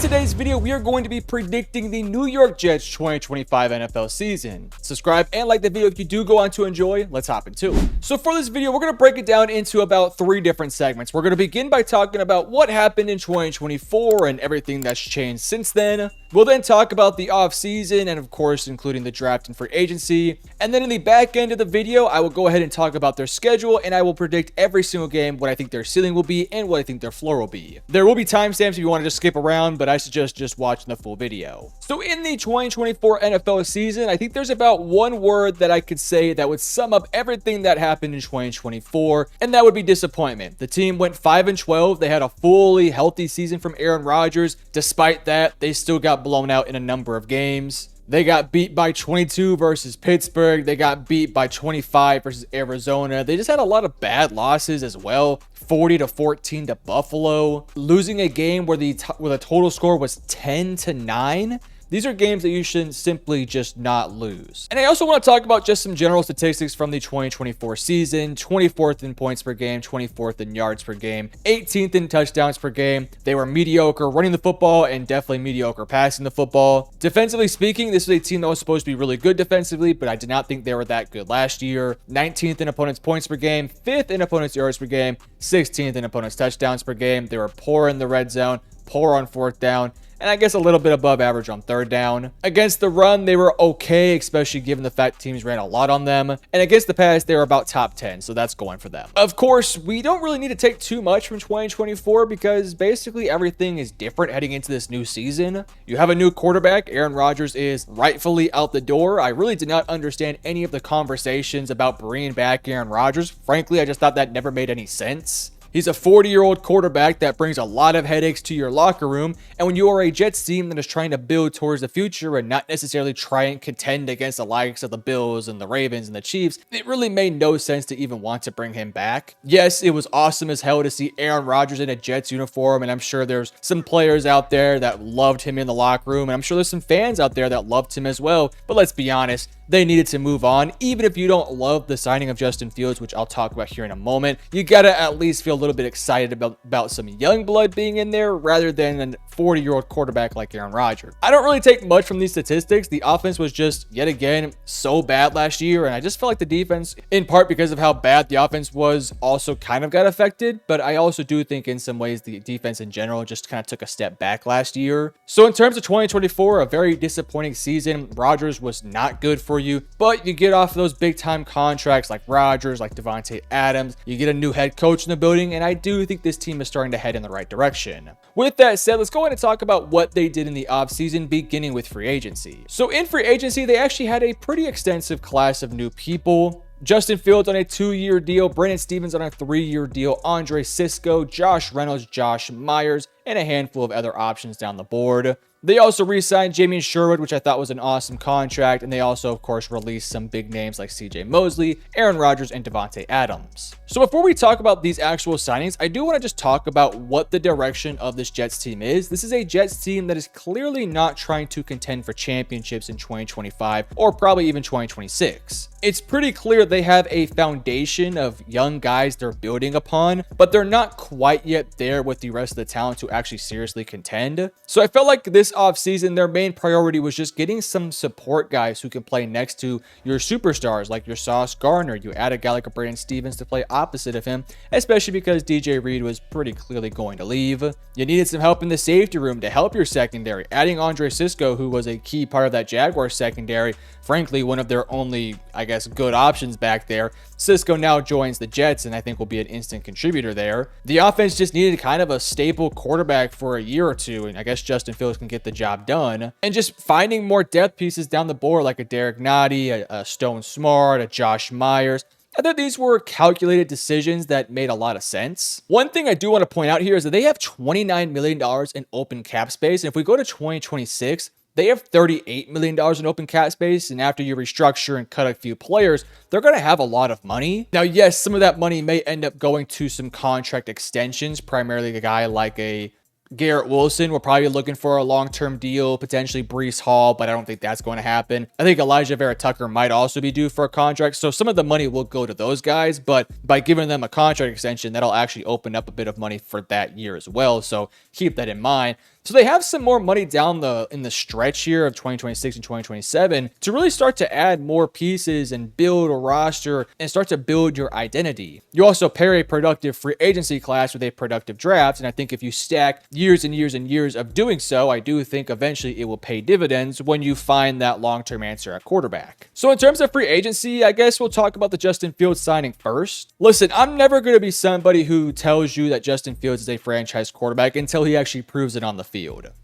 today's video, we are going to be predicting the New York Jets 2025 NFL season. Subscribe and like the video if you do go on to enjoy. Let's hop into it. So for this video, we're going to break it down into about 3 different segments. We're going to begin by talking about what happened in 2024 and everything that's changed since then. We'll then talk about the offseason and of course, including the draft and free agency. And then in the back end of the video, I will go ahead and talk about their schedule and I will predict every single game, what I think their ceiling will be and what I think their floor will be. There will be timestamps if you want to just skip around, but I suggest just watching the full video. So in the 2024 NFL season, I think there's about one word that I could say that would sum up everything that happened in 2024, and that would be disappointment. The team went 5-12. They had a fully healthy season from Aaron Rodgers. Despite that, they still got blown out in a number of games. They got beat by 22 versus Pittsburgh. They got beat by 25 versus Arizona. They just had a lot of bad losses as well. 40-14 to Buffalo. Losing a game where the total score was 10-9. These are games that you should simply just not lose. And I also want to talk about just some general statistics from the 2024 season. 24th in points per game, 24th in yards per game, 18th in touchdowns per game. They were mediocre running the football and definitely mediocre passing the football. Defensively speaking, this was a team that was supposed to be really good defensively, but I did not think they were that good last year. 19th in opponents' points per game, 5th in opponents' yards per game, 16th in opponents' touchdowns per game. They were poor in the red zone, poor on 4th down, and I guess a little bit above average on 3rd down. Against the run, they were okay, especially given the fact teams ran a lot on them. And against the pass, they were about top 10, so that's going for them. Of course, we don't really need to take too much from 2024 because basically everything is different heading into this new season. You have a new quarterback. Aaron Rodgers is rightfully out the door. I really did not understand any of the conversations about bringing back Aaron Rodgers. Frankly, I just thought that never made any sense. He's a 40-year-old quarterback that brings a lot of headaches to your locker room. And when you are a Jets team that is trying to build towards the future and not necessarily try and contend against the likes of the Bills and the Ravens and the Chiefs, it really made no sense to even want to bring him back. Yes, it was awesome as hell to see Aaron Rodgers in a Jets uniform. And I'm sure there's some players out there that loved him in the locker room. And I'm sure there's some fans out there that loved him as well. But let's be honest, they needed to move on. Even if you don't love the signing of Justin Fields, which I'll talk about here in a moment, you gotta at least feel a little bit excited about some young blood being in there rather than a 40-year-old quarterback like Aaron Rodgers. I don't really take much from these statistics. The offense was just, yet again, so bad last year, and I just felt like the defense, in part because of how bad the offense was, also kind of got affected, but I also do think in some ways the defense in general just kind of took a step back last year. So in terms of 2024, a very disappointing season. Rodgers was not good for you, but you get off those big time contracts like Rodgers, like Davante Adams, you get a new head coach in the building, and I do think this team is starting to head in the right direction. With that said, let's go ahead and talk about what they did in the offseason, beginning with free agency. So in free agency, they actually had a pretty extensive class of new people. Justin Fields on a 2-year deal, Brandon Stevens on a 3-year deal, Andre Cisco, Josh Reynolds, Josh Myers, and a handful of other options down the board. They also re-signed Jamie Sherwood, which I thought was an awesome contract, and they also, of course, released some big names like CJ Mosley, Aaron Rodgers, and Davante Adams. So before we talk about these actual signings, I do want to just talk about what the direction of this Jets team is. This is a Jets team that is clearly not trying to contend for championships in 2025 or probably even 2026. It's pretty clear they have a foundation of young guys they're building upon, but they're not quite yet there with the rest of the talent to actually seriously contend. So I felt like this offseason, their main priority was just getting some support guys who can play next to your superstars like your Sauce Gardner. You add a guy like a Brandon Stevens to play opposite of him, especially because DJ Reed was pretty clearly going to leave. You needed some help in the safety room to help your secondary. Adding Andre Cisco, who was a key part of that Jaguars secondary, frankly, one of their only, I guess, good options back there. Cisco now joins the Jets and I think will be an instant contributor there. The offense just needed kind of a stable quarterback for a year or two, and I guess Justin Fields can get the job done. And just finding more depth pieces down the board like a Derek Nottie, a Stone Smart, a Josh Myers. I thought these were calculated decisions that made a lot of sense. One thing I do want to point out here is that they have $29 million in open cap space. And if we go to 2026, they have $38 million in open cap space, and after you restructure and cut a few players, they're going to have a lot of money. Now, yes, some of that money may end up going to some contract extensions, primarily a guy like a Garrett Wilson. We're probably looking for a long-term deal, potentially Breece Hall, but I don't think that's going to happen. I think Elijah Vera Tucker might also be due for a contract, so some of the money will go to those guys, but by giving them a contract extension, that'll actually open up a bit of money for that year as well, so keep that in mind. So they have some more money down in the stretch here of 2026 and 2027 to really start to add more pieces and build a roster and start to build your identity. You also pair a productive free agency class with a productive draft, and I think if you stack years and years and years of doing so, I do think eventually it will pay dividends when you find that long-term answer at quarterback. So in terms of free agency, I guess we'll talk about the Justin Fields signing first. Listen, I'm never going to be somebody who tells you that Justin Fields is a franchise quarterback until he actually proves it on the field.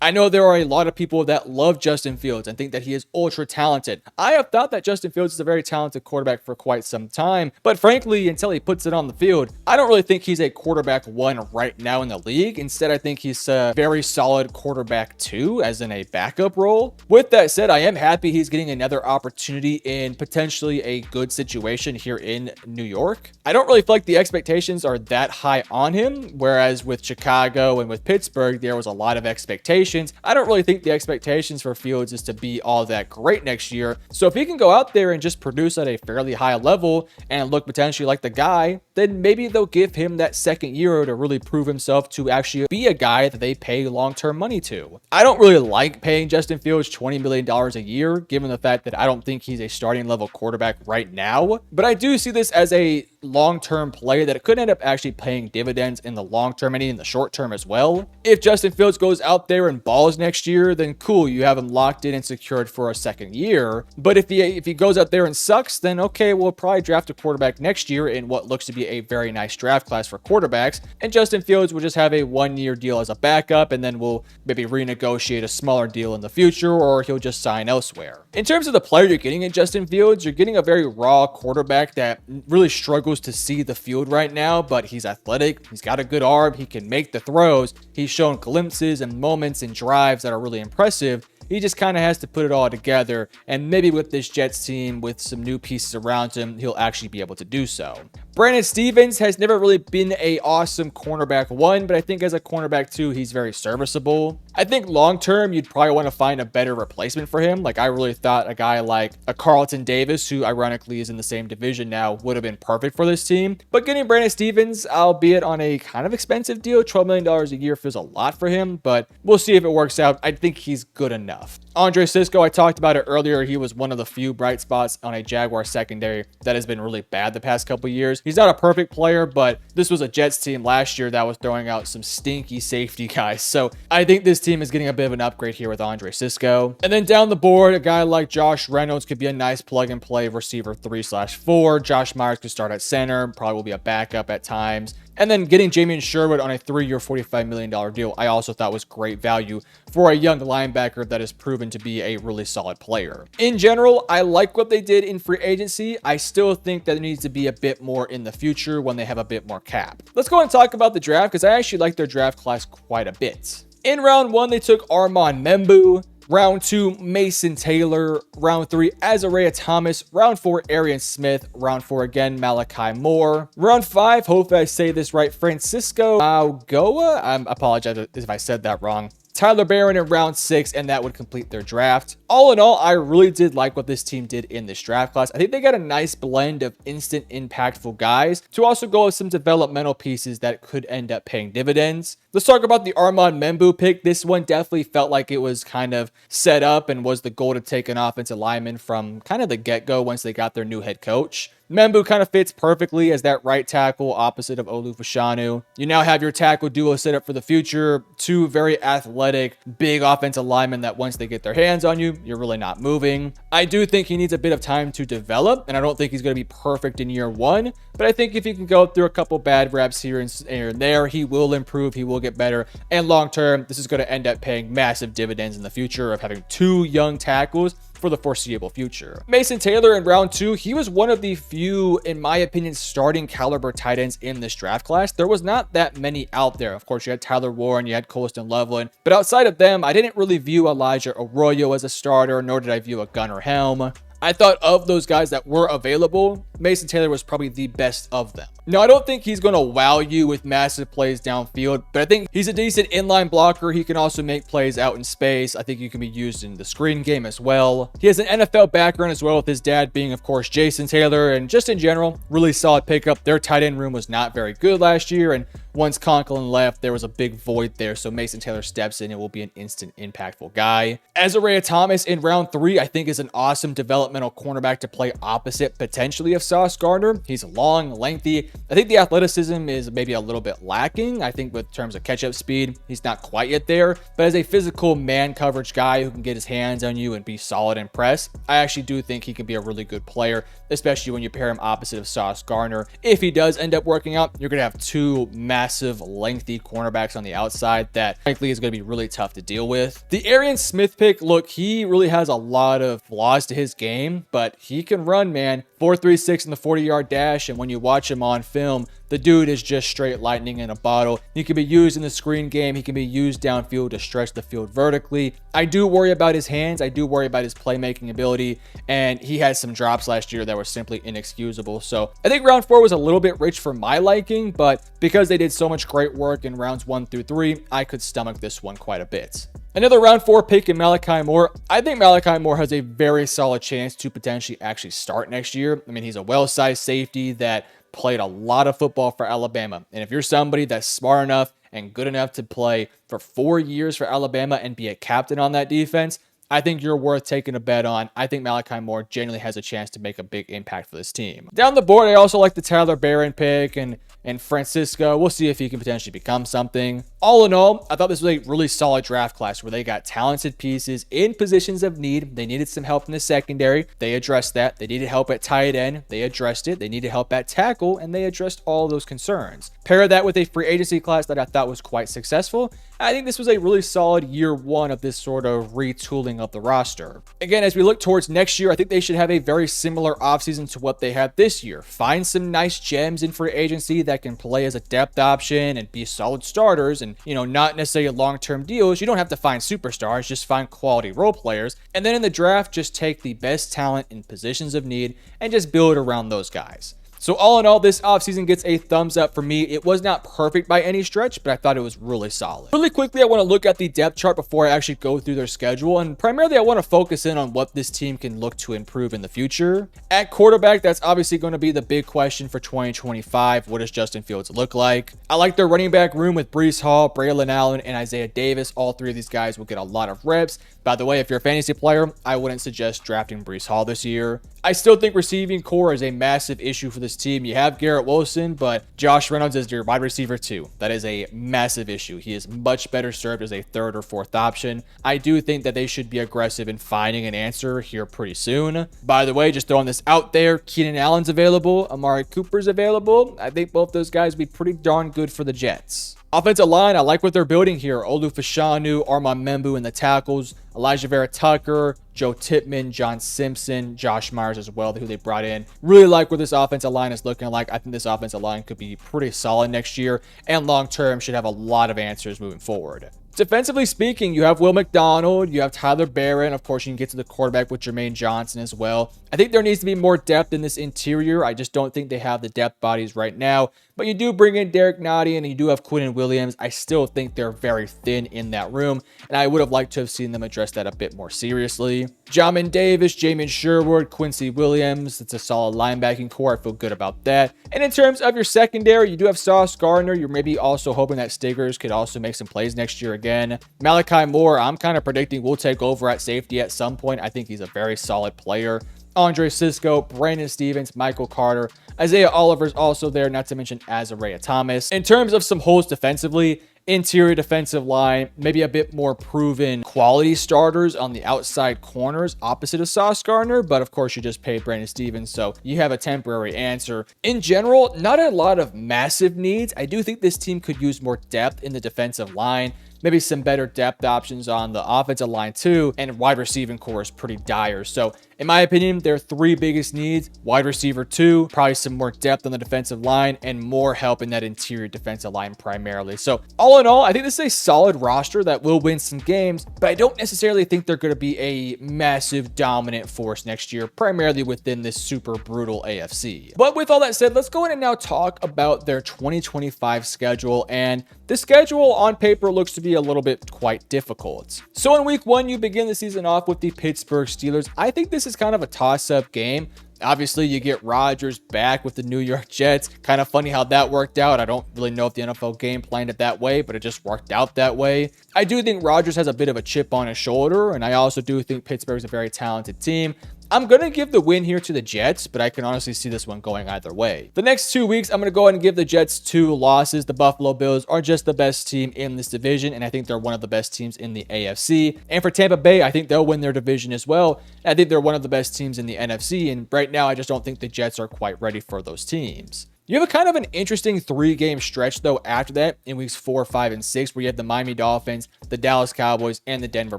I know there are a lot of people that love Justin Fields and think that he is ultra talented. I have thought that Justin Fields is a very talented quarterback for quite some time, but frankly, until he puts it on the field, I don't really think he's a quarterback 1 right now in the league. Instead, I think he's a very solid quarterback 2, as in a backup role. With that said, I am happy he's getting another opportunity in potentially a good situation here in New York. I don't really feel like the expectations are that high on him, whereas with Chicago and with Pittsburgh, there was a lot of expectations. I don't really think the expectations for Fields is to be all that great next year. So if he can go out there and just produce at a fairly high level and look potentially like the guy, then maybe they'll give him that second year to really prove himself to actually be a guy that they pay long-term money to. I don't really like paying Justin Fields $20 million a year, given the fact that I don't think he's a starting level quarterback right now, but I do see this as a long-term play that it could end up actually paying dividends in the long term and in the short term as well. If Justin Fields goes out there and balls next year, then cool, you have him locked in and secured for a second year. But if he goes out there and sucks, then okay, we'll probably draft a quarterback next year in what looks to be a very nice draft class for quarterbacks, and Justin Fields will just have a 1-year deal as a backup, and then we'll maybe renegotiate a smaller deal in the future, or he'll just sign elsewhere. In terms of the player you're getting in Justin Fields, you're getting a very raw quarterback that really struggles to see the field right now, but he's athletic, he's got a good arm, he can make the throws, he's shown glimpses and moments and drives that are really impressive. He just kind of has to put it all together, and maybe with this Jets team, with some new pieces around him, he'll actually be able to do so. Brandon Stephens has never really been a awesome cornerback 1, but I think as a cornerback 2, he's very serviceable. I think long-term, you'd probably want to find a better replacement for him. Like, I really thought a guy like a Carlton Davis, who ironically is in the same division now, would have been perfect for this team. But getting Brandon Stephens, albeit on a kind of expensive deal, $12 million a year feels a lot for him, but we'll see if it works out. I think he's good enough. Andre Cisco, I talked about it earlier. He was one of the few bright spots on a Jaguar secondary that has been really bad the past couple years. He's not a perfect player, but this was a Jets team last year that was throwing out some stinky safety guys. So I think this team is getting a bit of an upgrade here with Andre Cisco. And then down the board, a guy like Josh Reynolds could be a nice plug and play receiver 3/4. Josh Myers could start at center, probably will be a backup at times. And then getting Jamien Sherwood on a 3-year, $45 million deal, I also thought was great value for a young linebacker that has proven to be a really solid player. In general, I like what they did in free agency. I still think that there needs to be a bit more in the future when they have a bit more cap. Let's go and talk about the draft, because I actually like their draft class quite a bit. In round 1, they took Armand Membu. Round 2, Mason Taylor. Round 3, Azariah Thomas. Round 4, Arian Smith. Round 4 again, Malachi Moore. Round 5, hopefully I say this right, Francisco Algoa. I apologize if I said that wrong. Tyler Barron in round 6, and that would complete their draft. All in all, I really did like what this team did in this draft class. I think they got a nice blend of instant impactful guys to also go with some developmental pieces that could end up paying dividends. Let's talk about the Armand Membu pick. This one definitely felt like it was kind of set up and was the goal to take an offensive lineman from kind of the get-go once they got their new head coach. Membu kind of fits perfectly as that right tackle opposite of Olu Fashanu. You now have your tackle duo set up for the future. 2 very athletic, big offensive linemen that once they get their hands on you, you're really not moving. I do think he needs a bit of time to develop, and I don't think he's going to be perfect in year 1, but I think if he can go through a couple bad reps here and there, he will improve, he will get better, and long term, this is going to end up paying massive dividends in the future of having 2 young tackles for the foreseeable future. Mason Taylor in round 2, he was one of the few, in my opinion, starting caliber tight ends in this draft class. There was not that many out there. Of course, you had Tyler Warren, you had Colston Loveland, but outside of them, I didn't really view Elijah Arroyo as a starter, nor did I view a Gunnar Helm. I thought of those guys that were available, Mason Taylor was probably the best of them. Now, I don't think he's going to wow you with massive plays downfield, but I think he's a decent inline blocker. He can also make plays out in space. I think he can be used in the screen game as well. He has an NFL background as well, with his dad being, of course, Jason Taylor, and just in general, really solid pickup. Their tight end room was not very good last year, and once Conklin left, there was a big void there, so Mason Taylor steps in and will be an instant impactful guy. Isaiah Thomas in round 3, I think, is an awesome developmental cornerback to play opposite, potentially, of Sauce Gardner. He's long, lengthy. I think the athleticism is maybe a little bit lacking. I think with terms of catch-up speed, he's not quite yet there, but as a physical man coverage guy who can get his hands on you and be solid and press, I actually do think he can be a really good player, especially when you pair him opposite of Sauce Gardner. If he does end up working out, you're going to have two massive, lengthy cornerbacks on the outside that, frankly, is going to be really tough to deal with. The Arian Smith pick, look, he really has a lot of flaws to his game, but he can run, man. 4.36 in the 40-yard dash, and when you watch him on film, the dude is just straight lightning in a bottle. He can be used in the screen game. He can be used downfield to stretch the field vertically. I do worry about his hands. I do worry about his playmaking ability, and he had some drops last year that were simply inexcusable. So I think round 4 was a little bit rich for my liking, but because they did so much great work in rounds 1 through 3, I could stomach this one quite a bit. Another round 4 pick in Malachi Moore. I think Malachi Moore has a very solid chance to potentially actually start next year. I mean, he's a well-sized safety that played a lot of football for Alabama. And if you're somebody that's smart enough and good enough to play for 4 years for Alabama and be a captain on that defense, I think you're worth taking a bet on. I think Malachi Moore genuinely has a chance to make a big impact for this team. Down the board, I also like the Tyler Barron pick and Francisco. We'll see if he can potentially become something. All in all, I thought this was a really solid draft class where they got talented pieces in positions of need. They needed some help in the secondary. They addressed that. They needed help at tight end. They addressed it. They needed help at tackle, and they addressed all those concerns. Pair that with a free agency class that I thought was quite successful. I think this was a really solid year 1 of this sort of retooling of the roster. Again, as we look towards next year, I think they should have a very similar offseason to what they had this year. Find some nice gems in free agency that can play as a depth option and be solid starters and, not necessarily long-term deals. You don't have to find superstars, just find quality role players. And then in the draft, just take the best talent in positions of need and just build around those guys. So all in all, this offseason gets a thumbs up for me. It was not perfect by any stretch, but I thought it was really solid. Really quickly, I want to look at the depth chart before I actually go through their schedule. And primarily, I want to focus in on what this team can look to improve in the future. At quarterback, that's obviously going to be the big question for 2025. What does Justin Fields look like? I like their running back room with Breece Hall, Braylon Allen, and Isaiah Davis. All three of these guys will get a lot of reps. By the way, if you're a fantasy player, I wouldn't suggest drafting Breece Hall this year. I still think receiving core is a massive issue for this team. You have Garrett Wilson, but Josh Reynolds is your wide receiver too. That is a massive issue. He is much better served as a third or fourth option. I do think that they should be aggressive in finding an answer here pretty soon. By the way, just throwing this out there, Keenan Allen's available, Amari Cooper's available. I think both those guys would be pretty darn good for the Jets. Offensive line, I like what they're building here. Olu Fashanu, Armand Membu in the tackles, Elijah Vera Tucker, Joe Tippmann, John Simpson, Josh Myers as well, who they brought in. Really like what this offensive line is looking like. I think this offensive line could be pretty solid next year and long-term should have a lot of answers moving forward. Defensively speaking, you have Will McDonald, you have Tyler Barron. Of course, you can get to the quarterback with Jermaine Johnson as well. I think there needs to be more depth in this interior. I just don't think they have the depth bodies right now. But you do bring in Derek Nottie and you do have Quinnen Williams. I still think they're very thin in that room, and I would have liked to have seen them address that a bit more seriously. Jamin Davis, Jamin Sherwood, Quincy Williams. It's a solid linebacking core. I feel good about that. And in terms of your secondary, you do have Sauce Gardner. You're maybe also hoping that Stiggers could also make some plays next year again. Malachi Moore, I'm kind of predicting will take over at safety at some point. I think he's a very solid player. Andre Cisco, Brandon Stevens, Michael Carter, Isaiah Oliver's also there, not to mention Isaiah Thomas. In terms of some holes defensively, interior defensive line, maybe a bit more proven quality starters on the outside corners opposite of Sauce Gardner, but of course you just paid Brandon Stevens, so you have a temporary answer. In general, not a lot of massive needs. I do think this team could use more depth in the defensive line. maybe some better depth options on the offensive line too, and wide receiving core is pretty dire. So in my opinion, their three biggest needs: wide receiver 2, probably some more depth on the defensive line, and more help in that interior defensive line primarily. So all in all, I think this is a solid roster that will win some games, but I don't necessarily think they're going to be a massive dominant force next year, primarily within this super brutal AFC. But with all that said, let's go in and now talk about their 2025 schedule. And the schedule on paper looks to be a little bit quite difficult. So in week 1, you begin the season off with the Pittsburgh Steelers. I think this is kind of a toss-up game. Obviously, you get Rodgers back with the New York Jets. Kind of funny how that worked out. I don't really know if the NFL game planned it that way, but it just worked out that way. I do think Rodgers has a bit of a chip on his shoulder, and I also do think Pittsburgh's a very talented team. I'm going to give the win here to the Jets, but I can honestly see this one going either way. The next 2 weeks, I'm going to go ahead and give the Jets 2 losses. The Buffalo Bills are just the best team in this division, and I think they're one of the best teams in the AFC. And for Tampa Bay, I think they'll win their division as well. I think they're one of the best teams in the NFC, and right now, I just don't think the Jets are quite ready for those teams. You have a kind of an interesting 3-game stretch, though, after that in weeks 4, 5, and 6, where you have the Miami Dolphins, the Dallas Cowboys, and the Denver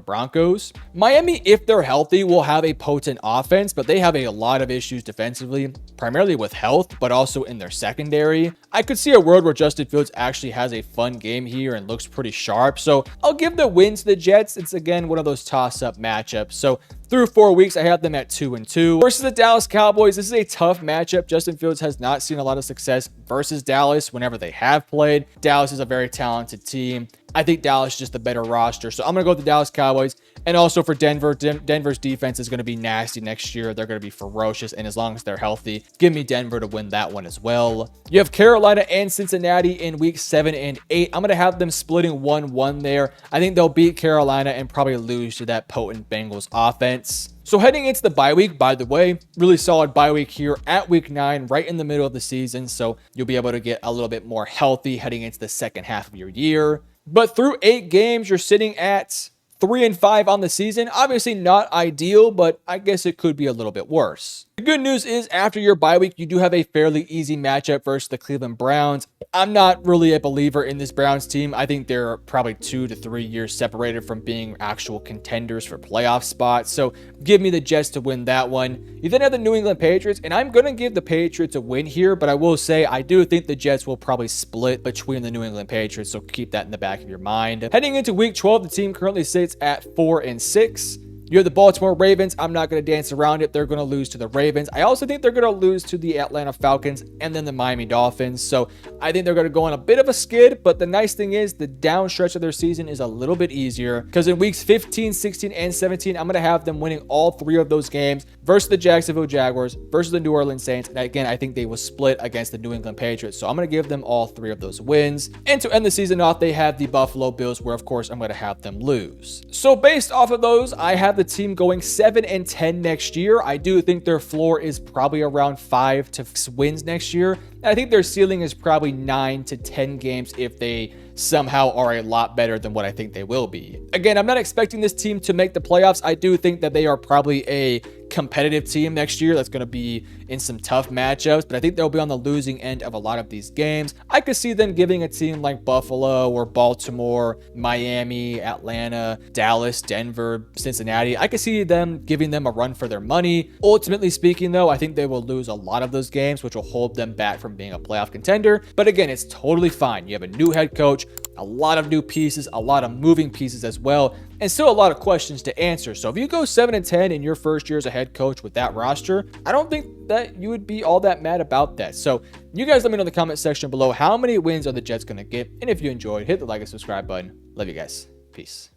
Broncos. Miami, if they're healthy, will have a potent offense, but they have a lot of issues defensively, primarily with health, but also in their secondary. I could see a world where Justin Fields actually has a fun game here and looks pretty sharp, so I'll give the win to the Jets. It's, again, one of those toss-up matchups. So through 4 weeks, I have them at 2-2. Versus the Dallas Cowboys, this is a tough matchup. Justin Fields has not seen a lot of success versus Dallas whenever they have played. Dallas is a very talented team. I think Dallas is just the better roster. So I'm going to go with the Dallas Cowboys. And also for Denver, Denver's defense is going to be nasty next year. They're going to be ferocious. And as long as they're healthy, give me Denver to win that one as well. You have Carolina and Cincinnati in week 7 and 8. I'm going to have them splitting 1-1 there. I think they'll beat Carolina and probably lose to that potent Bengals offense. So heading into the bye week, by the way, really solid bye week here at week 9, right in the middle of the season. So you'll be able to get a little bit more healthy heading into the second half of your year. But through 8 games, you're sitting at 3-5 on the season. Obviously not ideal, but I guess it could be a little bit worse. The good news is after your bye week, you do have a fairly easy matchup versus the Cleveland Browns. I'm not really a believer in this Browns team. I think they're probably 2 to 3 years separated from being actual contenders for playoff spots. So give me the Jets to win that one. You then have the New England Patriots, and I'm going to give the Patriots a win here, but I will say I do think the Jets will probably split between the New England Patriots, so keep that in the back of your mind. Heading into week 12, the team currently sits at 4-6. You have the Baltimore Ravens. I'm not going to dance around it. They're going to lose to the Ravens. I also think they're going to lose to the Atlanta Falcons and then the Miami Dolphins. So I think they're going to go on a bit of a skid. But the nice thing is the down stretch of their season is a little bit easier because in weeks 15, 16, and 17, I'm going to have them winning all 3 of those games versus the Jacksonville Jaguars, versus the New Orleans Saints. And again, I think they will split against the New England Patriots. So I'm going to give them all 3 of those wins. And to end the season off, they have the Buffalo Bills, where of course I'm going to have them lose. So based off of those, I have the team going 7-10 next year. I do think their floor is probably around 5 to 6 wins next year. And I think their ceiling is probably 9 to 10 games if they somehow are a lot better than what I think they will be. Again, I'm not expecting this team to make the playoffs. I do think that they are probably a competitive team next year that's going to be in some tough matchups, but I think they'll be on the losing end of a lot of these games. I could see them giving a team like Buffalo or Baltimore, Miami, Atlanta, Dallas, Denver, Cincinnati, I could see them giving them a run for their money. Ultimately speaking, though, I think they will lose a lot of those games, which will hold them back from being a playoff contender. But again, it's totally fine. You have a new head coach, a lot of new pieces, a lot of moving pieces as well, and still a lot of questions to answer. So if you go 7-10 in your first year as a head coach with that roster, I don't think that you would be all that mad about that. So you guys let me know in the comment section below how many wins are the Jets going to get. And if you enjoyed, hit the like and subscribe button. Love you guys. Peace.